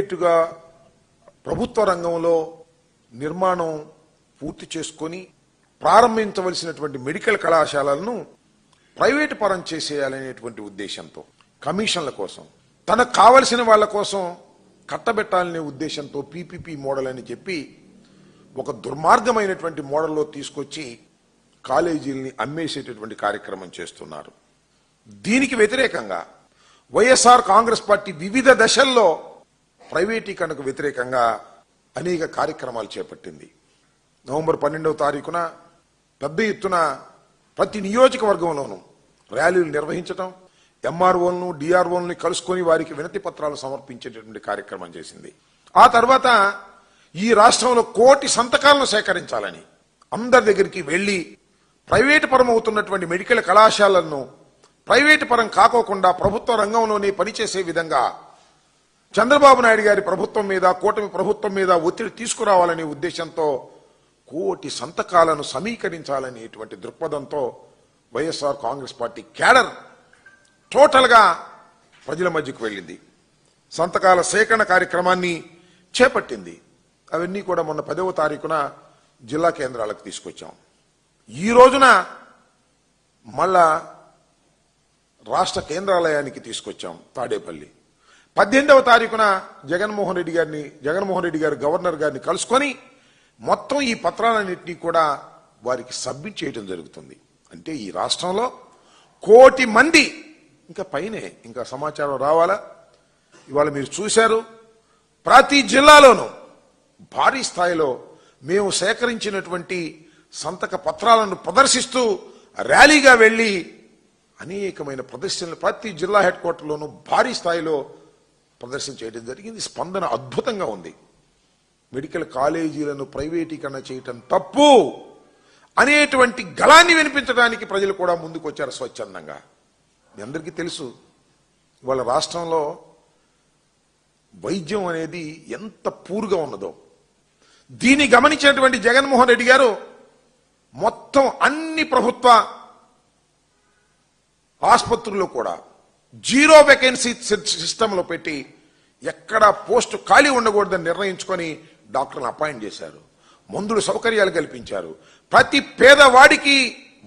ప్రైవేటుగా ప్రభుత్వ రంగంలో నిర్మాణం పూర్తి చేసుకొని ప్రారంభించవలసినటువంటి మెడికల్ కళాశాలలను ప్రైవేటు పరం చేసేయాలనేటువంటి ఉద్దేశంతో, కమిషన్ల కోసం, తనకు కావలసిన వాళ్ళ కోసం కట్టబెట్టాలనే ఉద్దేశంతో పీపీపీ మోడల్ అని చెప్పి ఒక దుర్మార్గమైనటువంటి మోడల్లో తీసుకొచ్చి కాలేజీల్ని అమ్మేసేటటువంటి కార్యక్రమం చేస్తున్నారు. దీనికి వ్యతిరేకంగా వైఎస్ఆర్ కాంగ్రెస్ పార్టీ వివిధ దశల్లో ప్రైవేటీకరణకు వ్యతిరేకంగా అనేక కార్యక్రమాలు చేపట్టింది. నవంబర్ 12వ తారీఖున పెద్ద ఎత్తున ప్రతి నియోజకవర్గంలోనూ ర్యాలీలు నిర్వహించడం, ఎంఆర్ఓలను డిఆర్ఓలను కలుసుకొని వారికి వినతి పత్రాలు సమర్పించేటటువంటి కార్యక్రమం చేసింది. ఆ తర్వాత ఈ రాష్ట్రంలో 1 కోటి సంతకాలను సేకరించాలని అందరి దగ్గరికి వెళ్లి ప్రైవేటు పరం అవుతున్నటువంటి మెడికల్ కళాశాలలను ప్రైవేటు పరం కాకోకుండా ప్రభుత్వ రంగంలోనే పనిచేసే విధంగా చంద్రబాబు నాయుడు గారి ప్రభుత్వం మీద, కూటమి ప్రభుత్వం మీద ఒత్తిడి తీసుకురావాలనే ఉద్దేశంతో 1 కోటి సంతకాలను సమీకరించాలనేటువంటి దృక్పథంతో వైఎస్ఆర్ కాంగ్రెస్ పార్టీ క్యాడర్ టోటల్గా ప్రజల మధ్యకు వెళ్ళింది. సంతకాల సేకరణ కార్యక్రమాన్ని చేపట్టింది. అవన్నీ కూడా మొన్న 10వ తారీఖున జిల్లా కేంద్రాలకు తీసుకొచ్చాం. ఈ రోజున మళ్ళా రాష్ట్ర కేంద్రాలయానికి తీసుకొచ్చాం తాడేపల్లి. 18వ తారీఖున జగన్మోహన్ రెడ్డి గారు గవర్నర్ గారిని కలుసుకొని మొత్తం ఈ పత్రాలన్నింటినీ కూడా వారికి సబ్మిట్ చేయడం జరుగుతుంది. అంటే ఈ రాష్ట్రంలో 1 కోటి మంది ఇంకా పైనే ఇంకా సమాచారం రావాలా. ఇవాళ మీరు చూశారు, ప్రతి జిల్లాలోనూ భారీ స్థాయిలో మేము సేకరించినటువంటి సంతక పత్రాలను ప్రదర్శిస్తూ ర్యాలీగా వెళ్లి అనేకమైన ప్రదర్శనలు ప్రతి జిల్లా హెడ్ క్వార్టర్లోనూ భారీ స్థాయిలో ప్రదర్శన చేయడం జరిగింది. స్పందన అద్భుతంగా ఉంది. మెడికల్ కాలేజీలను ప్రైవేటీకరణ చేయటం తప్పు అనేటువంటి గళాన్ని వినిపించడానికి ప్రజలు కూడా ముందుకు వచ్చారు స్వచ్ఛందంగా. మీ అందరికీ తెలుసు, వాళ్ళ రాష్ట్రంలో వైద్యం అనేది ఎంత పూర్గా ఉన్నదో. దీన్ని గమనించినటువంటి జగన్మోహన్ రెడ్డి గారు మొత్తం అన్ని ప్రభుత్వ ఆసుపత్రుల్లో కూడా 0 వేకెన్సీ సిస్టంలో పెట్టి ఎక్కడ పోస్టు ఖాళీ ఉండకూడదని నిర్ణయించుకొని డాక్టర్లను అపాయింట్ చేశారు. మందులు సౌకర్యాలు కల్పించారు. ప్రతి పేదవాడికి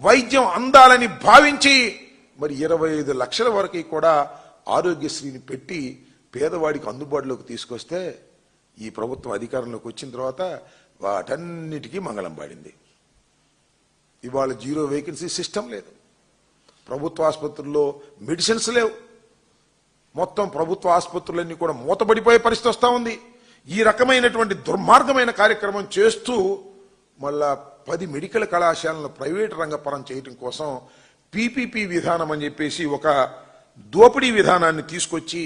వైద్యం అందాలని భావించి మరి 25 లక్షల వరకు కూడా ఆరోగ్యశ్రీని పెట్టి పేదవాడికి అందుబాటులోకి తీసుకొస్తే ఈ ప్రభుత్వం అధికారంలోకి వచ్చిన తర్వాత వాటన్నిటికీ మంగళం పాడింది. ఇవాళ 0 వేకెన్సీ సిస్టమ్ లేదు. ప్రభుత్వ ఆసుపత్రుల్లో మెడిసిన్స్ లేవు. మొత్తం ప్రభుత్వ ఆసుపత్రులన్నీ కూడా మూతపడిపోయే పరిస్థితి వస్తూ ఉంది. ఈ రకమైనటువంటి దుర్మార్గమైన కార్యక్రమం చేస్తూ మళ్ళా 10 మెడికల్ కళాశాలను ప్రైవేటు రంగపరం చేయడం కోసం పీపీపీ విధానం అని చెప్పేసి ఒక దోపిడీ విధానాన్ని తీసుకొచ్చి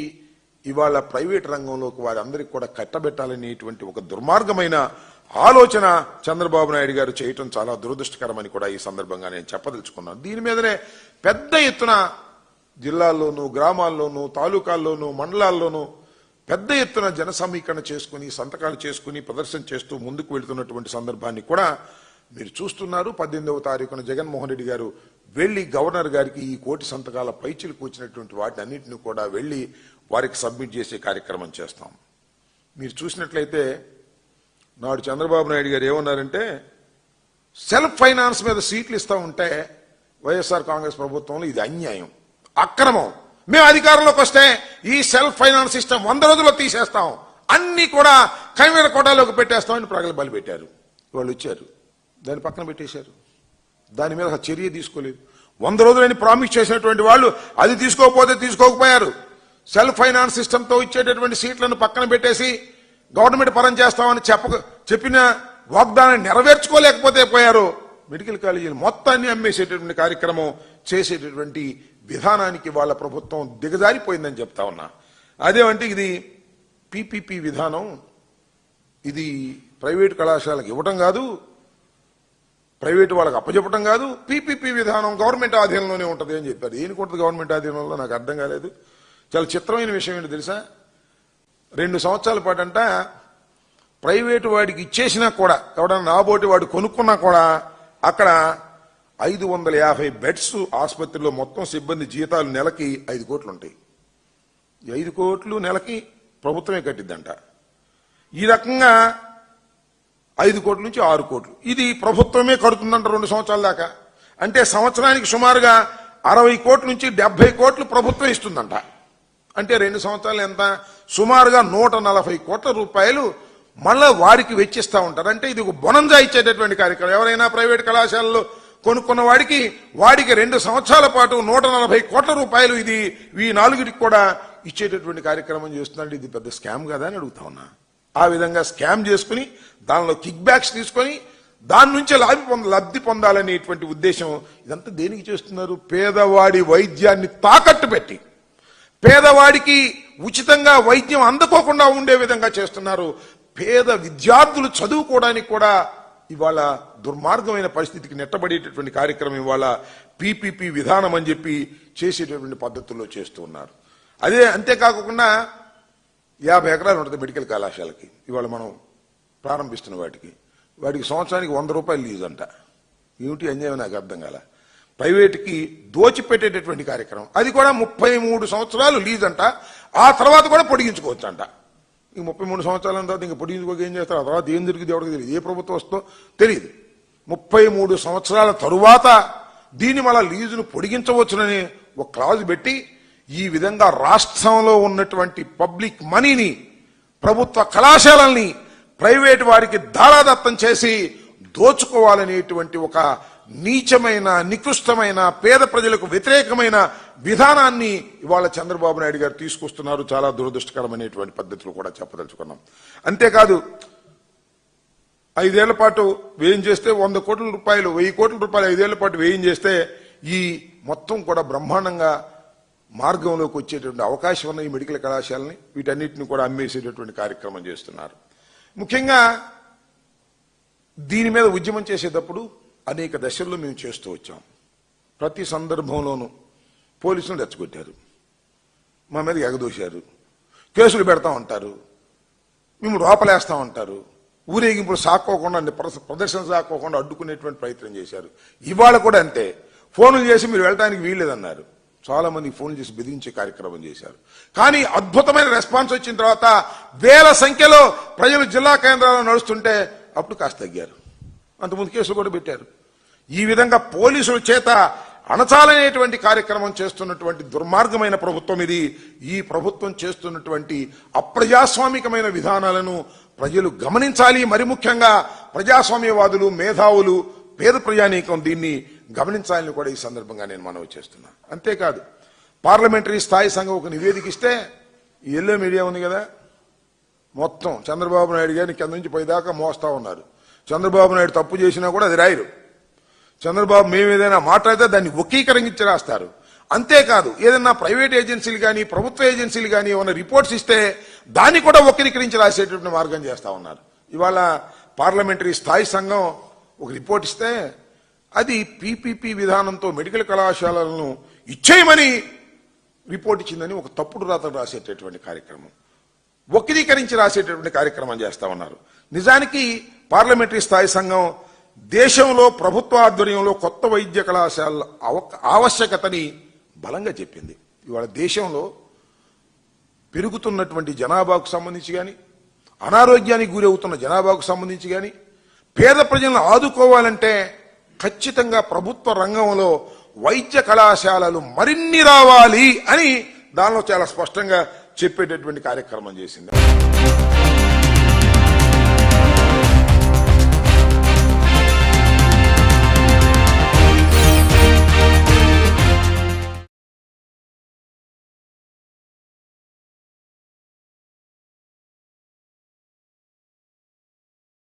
ఇవాళ ప్రైవేటు రంగంలోకి వారందరికీ కూడా కట్టబెట్టాలనేటువంటి ఒక దుర్మార్గమైన ఆలోచన చంద్రబాబు నాయుడు గారు చేయటం చాలా దురదృష్టకరమని కూడా ఈ సందర్భంగా నేను చెప్పదలుచుకున్నాను. దీని మీదనే పెద్ద ఎత్తున జిల్లాల్లోనూ, గ్రామాల్లోనూ, తాలూకాల్లోనూ, మండలాల్లోనూ పెద్ద ఎత్తున జన సమీకరణ చేసుకుని సంతకాలు చేసుకుని ప్రదర్శన చేస్తూ ముందుకు వెళుతున్నటువంటి సందర్భాన్ని కూడా మీరు చూస్తున్నారు. 18వ తారీఖున జగన్మోహన్ రెడ్డి గారు వెళ్లి గవర్నర్ గారికి ఈ 1 కోటి సంతకాల పైచిలు కూర్చున్నటువంటి వాటిని అన్నింటినీ కూడా వెళ్లి వారికి సబ్మిట్ చేసే కార్యక్రమం చేస్తాం. మీరు చూసినట్లయితే నాడు చంద్రబాబు నాయుడు గారు ఏమన్నారంటే, సెల్ఫ్ ఫైనాన్స్ మీద సీట్లు ఇస్తూ ఉంటే వైఎస్ఆర్ కాంగ్రెస్ ప్రభుత్వంలో ఇది అన్యాయం, అక్రమం, మేము అధికారంలోకి వస్తే ఈ సెల్ఫ్ ఫైనాన్స్ సిస్టమ్ 100 రోజుల్లో తీసేస్తాం, అన్ని కూడా కైమేర కోటాలోకి పెట్టేస్తామని ప్రగల్భాలు పెట్టారు. వాళ్ళు వచ్చారు, దాన్ని పక్కన పెట్టేశారు. దాని మీద చర్య తీసుకోలేదు. 100 రోజులని ప్రామిస్ చేసినటువంటి వాళ్ళు అది తీసుకోకపోతే తీసుకోకపోయారు. సెల్ఫ్ ఫైనాన్స్ సిస్టంతో ఇచ్చేటటువంటి సీట్లను పక్కన పెట్టేసి గవర్నమెంట్ పరం చేస్తామని చెప్పిన వాగ్దానాన్ని నెరవేర్చుకోలేకపోతే పోయారు. మెడికల్ కాలేజీలు మొత్తాన్ని అమ్మేసేటటువంటి కార్యక్రమం చేసేటటువంటి విధానానికి వాళ్ళ ప్రభుత్వం దిగజారిపోయిందని చెప్తా ఉన్నా. అదేమంటే ఇది పీపీపీ విధానం, ఇది ప్రైవేటు కళాశాలకు ఇవ్వటం కాదు, ప్రైవేటు వాళ్ళకి అప్పచెప్పటం కాదు, పీపీపీ విధానం గవర్నమెంట్ ఆధీనంలోనే ఉంటుంది అని చెప్పారు. దేనికి ఉంటుంది గవర్నమెంట్ ఆధీనంలో నాకు అర్థం కాలేదు. చాలా చిత్రమైన విషయం ఏంటో తెలుసా, 2 సంవత్సరాల పాటు అంట ప్రైవేటు వాడికి ఇచ్చేసినా కూడా, ఎవడన్నా నాబోటి వాడు కొనుక్కున్నా కూడా అక్కడ 550 బెడ్స్ ఆసుపత్రిలో మొత్తం సిబ్బంది జీతాలు నెలకి 5 కోట్లు ఉంటాయి. 5 కోట్లు నెలకి ప్రభుత్వమే కట్టిద్దంట. ఈ రకంగా 5 కోట్ల నుంచి 6 కోట్లు ఇది ప్రభుత్వమే కడుతుందంట 2 సంవత్సరాల దాకా. అంటే సంవత్సరానికి సుమారుగా 60 కోట్ల నుంచి 70 కోట్లు ప్రభుత్వం ఇస్తుందంట. అంటే 2 సంవత్సరాలు ఎంత? సుమారుగా 140 కోట్ల రూపాయలు మళ్ళా వారికి వెచ్చిస్తూ ఉంటారు. అంటే ఇది ఒక బొనంజా ఇచ్చేటటువంటి కార్యక్రమం. ఎవరైనా ప్రైవేట్ కళాశాలలో కొనుక్కున్న వాడికి 2 సంవత్సరాల పాటు 140 కోట్ల రూపాయలు ఇది ఈ 4టికి కూడా ఇచ్చేటటువంటి కార్యక్రమం చేస్తున్నాడు. ఇది పెద్ద స్కామ్ కదా అని అడుగుతా ఉన్నా. ఆ విధంగా స్కామ్ చేసుకుని దానిలో కిక్ బ్యాక్స్ తీసుకొని దాని నుంచే లబ్ధి పొందాలనేటువంటి ఉద్దేశం. ఇదంతా దేనికి చేస్తున్నారు? పేదవాడి వైద్యాన్ని తాకట్టు పెట్టి పేదవాడికి ఉచితంగా వైద్యం అందుకోకుండా ఉండే విధంగా చేస్తున్నారు. పేద విద్యార్థులు చదువుకోవడానికి కూడా ఇవాళ దుర్మార్గమైన పరిస్థితికి నెట్టబడేటటువంటి కార్యక్రమం ఇవాళ పీపీపీ విధానం అని చెప్పి చేసేటటువంటి పద్ధతుల్లో చేస్తూ ఉన్నారు. అదే అంతేకాకుండా 50 ఎకరాలు ఉంటుంది మెడికల్ కళాశాలకి. ఇవాళ మనం ప్రారంభిస్తున్న వాటికి సంవత్సరానికి 100 రూపాయలు లీజ్ అంట. ఏమిటి అన్యాయం నాకు అర్థం కాల. ప్రైవేట్కి దోచిపెట్టేటటువంటి కార్యక్రమం. అది కూడా 33 సంవత్సరాలు లీజ్ అంట. ఆ తర్వాత కూడా పొడిగించుకోవచ్చు అంట. ఈ 33 సంవత్సరాల తర్వాత ఇంకా పొడిగించుకోక ఏం చేస్తారు? ఆ తర్వాత ఏం జరిగింది ఎవరికి తెలియదు. ఏ ప్రభుత్వం వస్తుందో తెలియదు. 33 సంవత్సరాల తరువాత దీన్ని మళ్ళా లీజును పొడిగించవచ్చునని ఒక క్లాజ్ పెట్టి ఈ విధంగా రాష్ట్రంలో ఉన్నటువంటి పబ్లిక్ మనీని ప్రభుత్వ కళాశాలల్ని ప్రైవేట్ వారికి దారాదత్తం చేసి దోచుకోవాలనేటువంటి ఒక నీచమైన నికృష్టమైన పేద ప్రజలకు వ్యతిరేకమైన విధానాన్ని ఇవాళ చంద్రబాబు నాయుడు గారు తీసుకొస్తున్నారు. చాలా దురదృష్టకరమైనటువంటి పద్ధతులు కూడా చెప్పదలుచుకున్నాం. అంతేకాదు 5 ఏళ్ల పాటు వ్యయం చేస్తే 100 కోట్ల రూపాయలు 1000 కోట్ల రూపాయలు 5 ఏళ్ల పాటు వ్యయం చేస్తే ఈ మొత్తం కూడా బ్రహ్మాండంగా మార్గంలోకి వచ్చేటువంటి అవకాశం ఉన్న ఈ మెడికల్ కళాశాలని వీటన్నిటిని కూడా అమ్మేసేటటువంటి కార్యక్రమం చేస్తున్నారు. ముఖ్యంగా దీని మీద ఉద్యమం చేసేటప్పుడు అనేక దశల్లో మేము చేస్తూ వచ్చాం. ప్రతి సందర్భంలోనూ పోలీసులు రెచ్చగొట్టారు, మా మీద ఎగదోశారు, కేసులు పెడతా ఉంటారు, మేము లోపలేస్తా ఉంటారు, ఊరేగింపులు సాక్కోకుండా ప్రదర్శన సాక్కోకుండా అడ్డుకునేటువంటి ప్రయత్నం చేశారు. ఇవాళ కూడా అంతే. ఫోన్లు చేసి మీరు వెళ్ళడానికి వీల్లేదన్నారు. చాలా మంది ఫోన్ చేసి బెదిరించే కార్యక్రమం చేశారు. కానీ అద్భుతమైన రెస్పాన్స్ వచ్చిన తర్వాత వేల సంఖ్యలో ప్రజలు జిల్లా కేంద్రాల్లో నడుస్తుంటే అప్పుడు కాస్త తగ్గారు. అంతకుముందు కేసులు కూడా పెట్టారు. ఈ విధంగా పోలీసుల చేత అణచాలనేటువంటి కార్యక్రమం చేస్తున్నటువంటి దుర్మార్గమైన ప్రభుత్వం ఇది. ఈ ప్రభుత్వం చేస్తున్నటువంటి అప్రజాస్వామికమైన విధానాలను ప్రజలు గమనించాలి. మరి ముఖ్యంగా ప్రజాస్వామ్యవాదులు, మేధావులు, పేద ప్రజానీకం దీన్ని గమనించాలని కూడా ఈ సందర్భంగా నేను మనవి చేస్తున్నా. అంతేకాదు పార్లమెంటరీ స్థాయి సంఘం ఒక నివేదిక ఇస్తే ఈ ఎల్లో మీడియా ఉంది కదా, మొత్తం చంద్రబాబు నాయుడు గారిని కింద నుంచి పైదాకా మోస్తా ఉన్నారు. చంద్రబాబు నాయుడు తప్పు చేసినా కూడా అది రాయరు. చంద్రబాబు మేము ఏదైనా మాట్లాడితే దాన్ని వక్రీకరించి రాస్తారు. అంతేకాదు ఏదైనా ప్రైవేట్ ఏజెన్సీలు కానీ ప్రభుత్వ ఏజెన్సీలు కానీ ఏమైనా రిపోర్ట్స్ ఇస్తే దాన్ని కూడా వక్రీకరించి రాసేటువంటి మార్గం చేస్తా ఉన్నారు. ఇవాళ పార్లమెంటరీ స్థాయి సంఘం ఒక రిపోర్ట్ ఇస్తే అది పీపీపీ విధానంతో మెడికల్ కళాశాలలను ఇచ్చేయమని రిపోర్ట్ ఇచ్చిందని ఒక తప్పుడు రాతలు రాసేటటువంటి కార్యక్రమం, వక్రీకరించి రాసేటటువంటి కార్యక్రమం చేస్తా ఉన్నారు. నిజానికి పార్లమెంటరీ స్థాయి సంఘం దేశంలో ప్రభుత్వ ఆధ్వర్యంలో కొత్త వైద్య కళాశాలల ఆవశ్యకతని బలంగా చెప్పింది. ఇవాళ దేశంలో పెరుగుతున్నటువంటి జనాభాకు సంబంధించి కానీ, అనారోగ్యానికి గురవుతున్న జనాభాకు సంబంధించి కానీ, పేద ప్రజలను ఆదుకోవాలంటే ఖచ్చితంగా ప్రభుత్వ రంగంలో వైద్య కళాశాలలు మరిన్ని రావాలి అని దానిలో చాలా స్పష్టంగా చెప్పేటటువంటి కార్యక్రమం చేసింది.